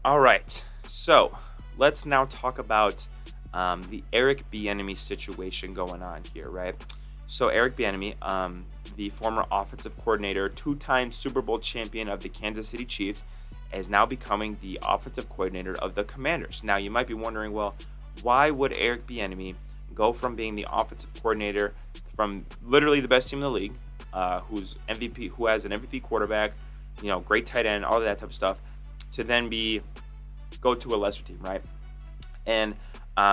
All right. So let's now talk about the Eric Bieniemy situation going on here, right? So Eric Bieniemy, the former offensive coordinator, two-time Super Bowl champion of the Kansas City Chiefs, is now becoming the offensive coordinator of the Commanders. Now you might be wondering, well, why would Eric Bieniemy go from being the offensive coordinator from literally the best team in the league, who's MVP, who has an MVP quarterback, great tight end, all of that type of stuff, to then be go to a lesser team, right? And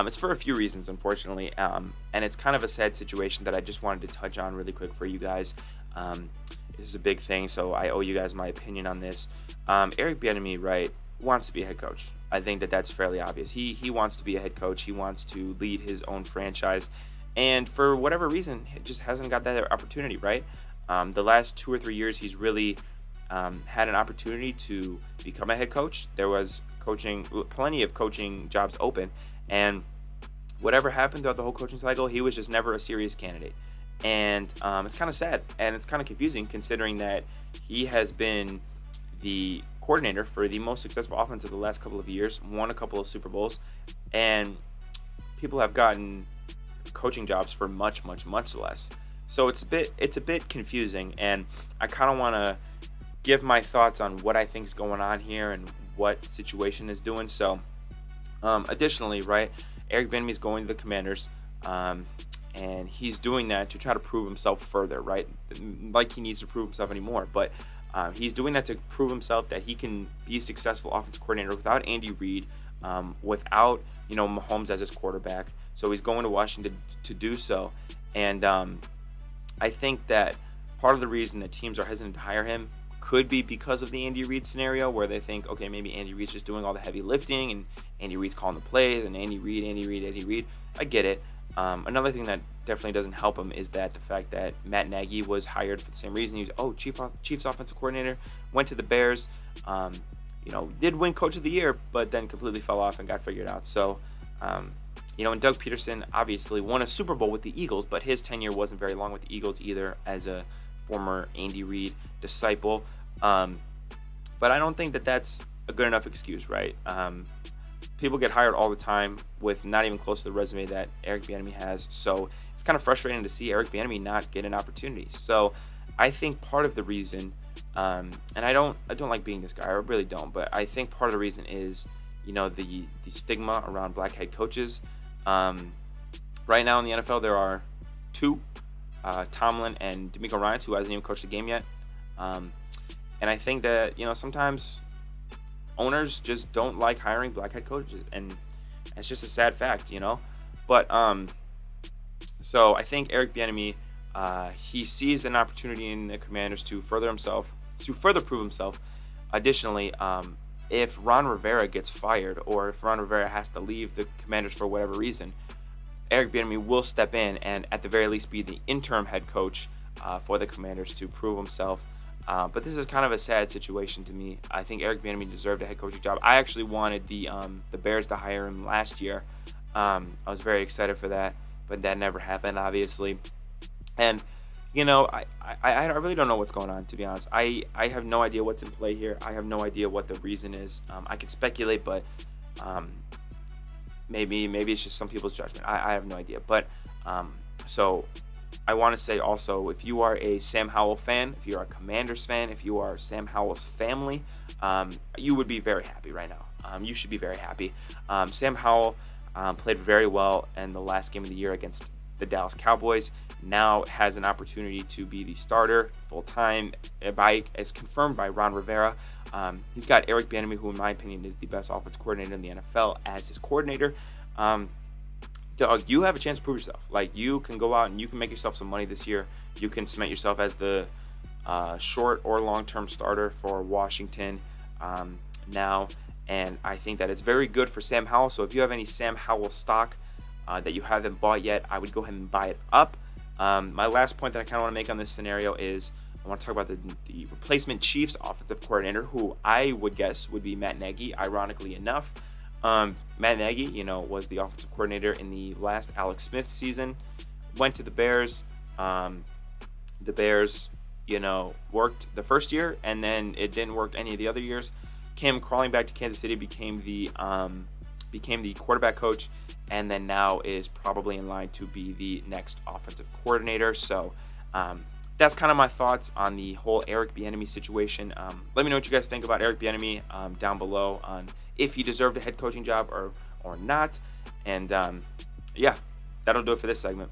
it's for a few reasons, unfortunately. And it's kind of a sad situation that I just wanted to touch on really quick for you guys. Um, this is a big thing, so I owe you guys my opinion on this. Eric Bieniemy, right, wants to be a head coach. I think that that's fairly obvious. He wants to be a head coach. He wants to lead his own franchise, and for whatever reason, it just hasn't got that opportunity, right? The last 2 or 3 years, he's really had an opportunity to become a head coach. There was plenty of coaching jobs open, and whatever happened throughout the whole coaching cycle, he was just never a serious candidate. And it's kind of sad and it's kind of confusing considering that he has been the coordinator for the most successful offense of the last couple of years, won a couple of Super Bowls, and people have gotten coaching jobs for much, much, much less. So it's a bit confusing, and I kind of want to give my thoughts on what I think is going on here and what situation is doing. So, additionally, right, Eric Bieniemy is going to the Commanders, and he's doing that to try to prove himself further, right? Like he needs to prove himself anymore, but he's doing that to prove himself that he can be a successful offensive coordinator without Andy Reid, without Mahomes as his quarterback. So he's going to Washington to do so, and I think that part of the reason that teams are hesitant to hire him could be because of the Andy Reid scenario, where they think, okay, maybe Andy Reid's just doing all the heavy lifting, and Andy Reid's calling the plays, and Andy Reid, Andy Reid, Andy Reid. I get it. Another thing that definitely doesn't help him is that the fact that Matt Nagy was hired for the same reason. He was Chiefs offensive coordinator, went to the Bears, did win Coach of the Year, but then completely fell off and got figured out. So, and Doug Peterson obviously won a Super Bowl with the Eagles, but his tenure wasn't very long with the Eagles either as a former Andy Reid disciple. But I don't think that that's a good enough excuse, right? People get hired all the time with not even close to the resume that Eric Bieniemy has. So it's kind of frustrating to see Eric Bieniemy not get an opportunity. So I think part of the reason, and I don't like being this guy, I really don't, but I think part of the reason is, the stigma around black head coaches. Right now in the NFL, there are two, Tomlin and D'Amico Ryans, who hasn't even coached a game yet. And I think that, sometimes owners just don't like hiring black head coaches, and it's just a sad fact, But so I think Eric Bieniemy, he sees an opportunity in the Commanders to further prove himself. Additionally, if Ron Rivera gets fired, or if Ron Rivera has to leave the Commanders for whatever reason, Eric Bieniemy will step in and at the very least be the interim head coach for the Commanders to prove himself. But this is kind of a sad situation to me. I think Eric Bieniemy deserved a head coaching job. I actually wanted the Bears to hire him last year. I was very excited for that, but that never happened, obviously. And I really don't know what's going on, to be honest. I have no idea what's in play here. I have no idea what the reason is. I could speculate, but maybe it's just some people's judgment. I have no idea. But so I want to say also, if you are a Sam Howell fan, if you're a Commanders fan, if you are Sam Howell's family, you would be very happy right now. You should be very happy. Sam Howell played very well in the last game of the year against the Dallas Cowboys. Now has an opportunity to be the starter full-time, as confirmed by Ron Rivera. He's got Eric Bieniemy, who in my opinion is the best offensive coordinator in the NFL, as his coordinator. Doug, you have a chance to prove yourself. Like, you can go out and you can make yourself some money this year. You can cement yourself as the short or long-term starter for Washington now. And I think that it's very good for Sam Howell. So if you have any Sam Howell stock that you haven't bought yet, I would go ahead and buy it up. My last point that I kind of want to make on this scenario is I want to talk about the replacement Chiefs offensive coordinator, who I would guess would be Matt Nagy, ironically enough. Matt Nagy, was the offensive coordinator in the last Alex Smith season, went to the Bears. The Bears, worked the first year, and then it didn't work any of the other years. came crawling back to Kansas City, became the quarterback coach, and then now is probably in line to be the next offensive coordinator. So that's kind of my thoughts on the whole Eric Bieniemy situation. Let me know what you guys think about Eric Bieniemy down below on if he deserved a head coaching job or not. And yeah, that'll do it for this segment.